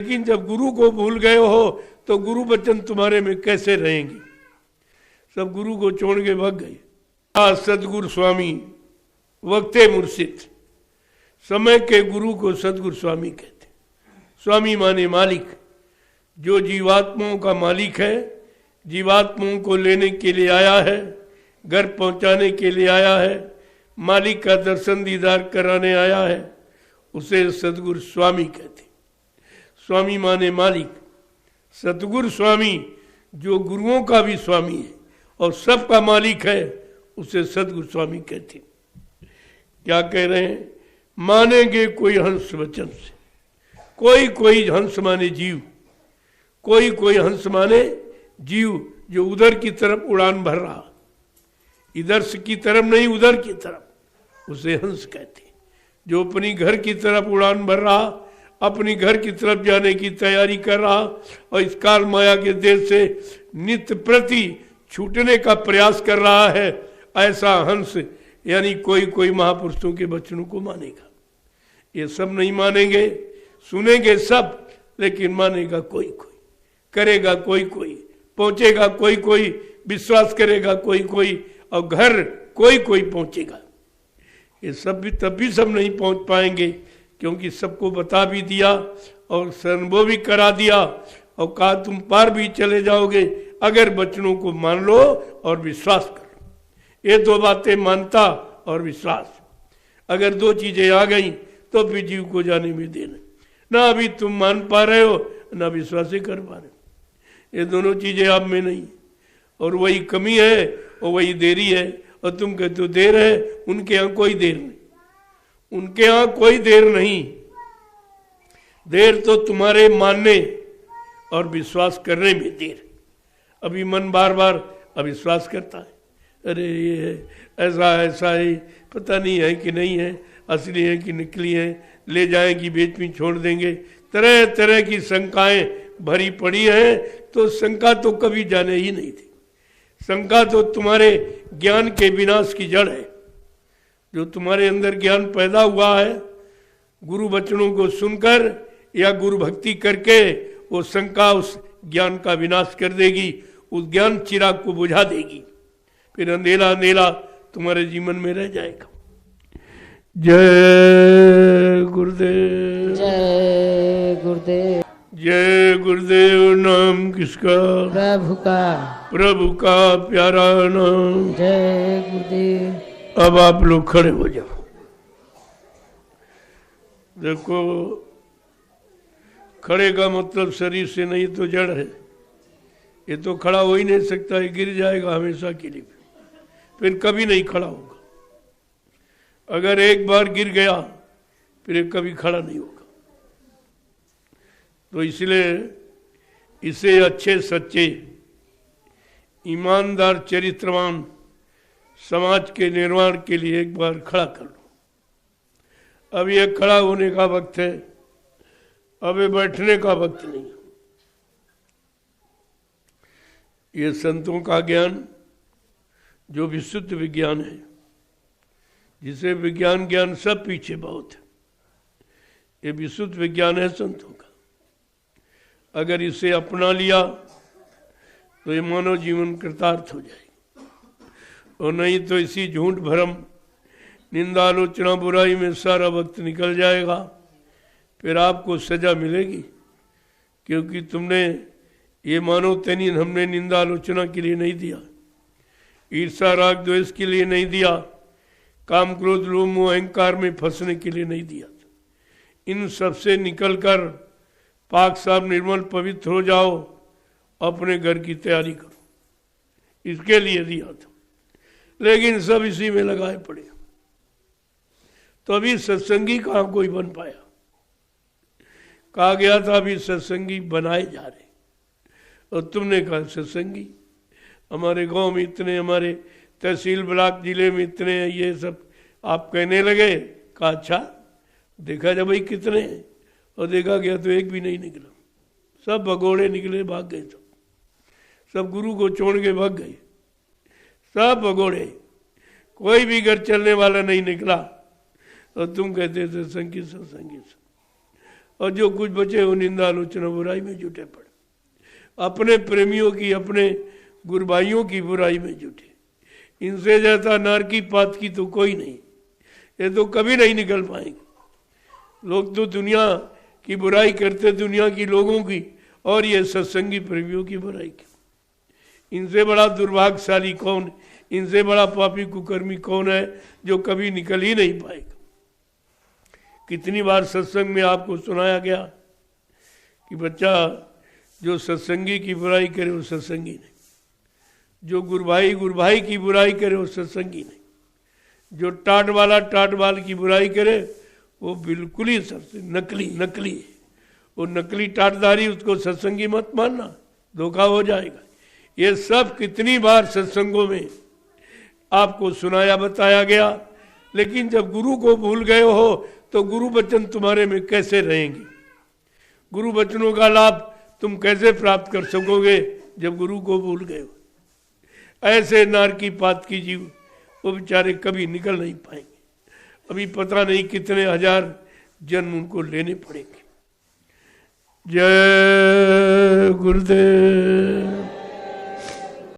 लेकिन जब गुरु को भूल गए हो तो गुरु वचन तुम्हारे में कैसे रहेंगे। सब गुरु को छोड़ के भाग गए। सतगुरु स्वामी वक्ते मुर्शिद, समय के गुरु को सतगुरु स्वामी कहते। स्वामी माने मालिक, जो जीवात्माओं का मालिक है, जीवात्माओं को लेने के लिए आया है, घर पहुंचाने के लिए आया है, मालिक का दर्शन दीदार कराने आया है, उसे सतगुरु स्वामी कहते। स्वामी माने मालिक, सतगुरु स्वामी जो गुरुओं का भी स्वामी है और सबका मालिक है, उसे सतगुरु स्वामी कहते। क्या कह रहे हैं? मानेंगे कोई हंस वचन से, कोई हंस माने जीव, कोई हंस माने जीव जो उधर की तरफ उड़ान भर रहा, इधर से की तरफ नहीं उधर की तरफ, उसे हंस कहते। जो अपनी घर की तरफ उड़ान भर रहा, अपनी घर की तरफ जाने की तैयारी कर रहा और इस काल माया के देश से नित्य प्रति छूटने का प्रयास कर रहा है, ऐसा हंस यानी कोई महापुरुषों के वचनों को मानेगा। ये सब नहीं मानेंगे, सुनेंगे सब, लेकिन मानेगा कोई, करेगा कोई, पहुंचेगा कोई, विश्वास करेगा कोई, और घर कोई पहुंचेगा। ये सब भी तब भी सब नहीं पहुंच पाएंगे, क्योंकि सबको बता भी दिया और अनुभव भी करा दिया और कहा तुम पार भी चले जाओगे अगर वचनों को मान लो और विश्वास करो। ये दो बातें, मानता और विश्वास, अगर दो चीजें आ गई तो फिर जीव को जाने में देना। ना अभी तुम मान पा रहे हो, ना विश्वास ही कर पा रहे हो। ये दोनों चीजें आप में नहीं, और वही कमी है और वही देरी है। और तुम कहते हो देर है, उनके यहाँ कोई देर नहीं, उनके यहाँ कोई देर नहीं। देर तो तुम्हारे मानने और विश्वास करने में देर। अभी मन बार बार अविश्वास करता है, अरे ये है, ऐसा है, पता नहीं है कि नहीं है, असली है कि नकली है, ले जाएंगी बेच में छोड़ देंगे, तरह तरह की शंकाएं भरी पड़ी है। तो शंका तो कभी जाने ही नहीं थी। शंका तो तुम्हारे ज्ञान के विनाश की जड़ है। जो तुम्हारे अंदर ज्ञान पैदा हुआ है, गुरु वचनों को सुनकर या गुरु भक्ति करके, वो शंका उस ज्ञान का विनाश कर देगी, उस ज्ञान चिराग को बुझा देगी, फिर अंधेला तुम्हारे जीवन में रह जाएगा। जय गुरुदेव, जय गुरुदेव, जय गुरुदेव। नाम किसका? प्रभु का प्यारा नाम। जय गुरुदेव। अब आप लोग खड़े हो जाओ। देखो, खड़े का मतलब शरीर से नहीं तो जड़ है। ये तो खड़ा हो ही नहीं सकता, ये गिर जाएगा हमेशा के लिए, फिर कभी नहीं खड़ा होगा। अगर एक बार गिर गया फिर ये कभी खड़ा नहीं होगा। तो इसलिए इसे अच्छे सच्चे ईमानदार चरित्रवान समाज के निर्माण के लिए एक बार खड़ा कर लो। अब ये खड़ा होने का वक्त है, अब ये बैठने का वक्त नहीं। ये संतों का ज्ञान जो विशुद्ध विज्ञान है, जिसे विज्ञान ज्ञान सब पीछे बहुत है, ये विशुद्ध विज्ञान है संतों का। अगर इसे अपना लिया तो ये मानव जीवन कृतार्थ हो जाएगा, और नहीं तो इसी झूठ भरम निंदा आलोचना बुराई में सारा वक्त निकल जाएगा। फिर आपको सजा मिलेगी, क्योंकि तुमने ये मानो तनी हमने निंदा आलोचना के लिए नहीं दिया, ईर्षा राग द्वेष के लिए नहीं दिया, काम क्रोध लोभ मोह अहंकार में फंसने के लिए नहीं दिया। इन सब से निकलकर पाक साफ निर्मल पवित्र हो जाओ, अपने घर की तैयारी करो, इसके लिए दिया था। लेकिन सब इसी में लगाए पड़े। तो अभी सत्संगी कहाँ कोई बन पाया। कहा गया था अभी सत्संगी बनाए जा रहे, और तुमने कहा सत्संगी हमारे गांव में इतने, हमारे तहसील ब्लॉक जिले में इतने हैं, ये सब आप कहने लगे। कहा अच्छा, देखा जब भाई कितने हैं, और देखा गया तो एक भी नहीं निकला, सब भगोड़े निकले, भाग गए। सब गुरु को छोड़ के भाग गए, सब भगोड़े, कोई भी घर चलने वाला नहीं निकला। और तुम कहते थे सत्संगी। और जो कुछ बचे वो निंदा आलोचना बुराई में जुटे पड़े, अपने प्रेमियों की, अपने गुरबाइयों की बुराई में जुटे। इनसे ज्यादा नारकी पात की तो कोई नहीं, ये तो कभी नहीं निकल पाएंगे। लोग तो दुनिया की बुराई करते, दुनिया की लोगों की, और ये सत्संगी प्रेमियों की बुराई की। इनसे बड़ा दुर्भाग्यशाली कौन, इनसे बड़ा पापी कुकर्मी कौन है जो कभी निकल ही नहीं पाएगा। कितनी बार सत्संग में आपको सुनाया गया कि बच्चा जो सत्संगी की बुराई करे वो सत्संगी नहीं, जो गुरभाई की बुराई करे वो सत्संगी नहीं, जो टाट वाल की बुराई करे वो बिल्कुल ही नकली है। वो नकली टाटदारी, उसको सत्संगी मत मानना, धोखा हो जाएगा। ये सब कितनी बार सत्संगों में आपको सुनाया बताया गया, लेकिन जब गुरु को भूल गए हो तो गुरु वचन तुम्हारे में कैसे रहेंगे? गुरु वचनों का लाभ तुम कैसे प्राप्त कर सकोगे जब गुरु को भूल गए हो? ऐसे नारकी पात की जीव वो बेचारे कभी निकल नहीं पाएंगे। अभी पता नहीं कितने हजार जन्म उनको लेने पड़ेंगे। जय गुरुदेव।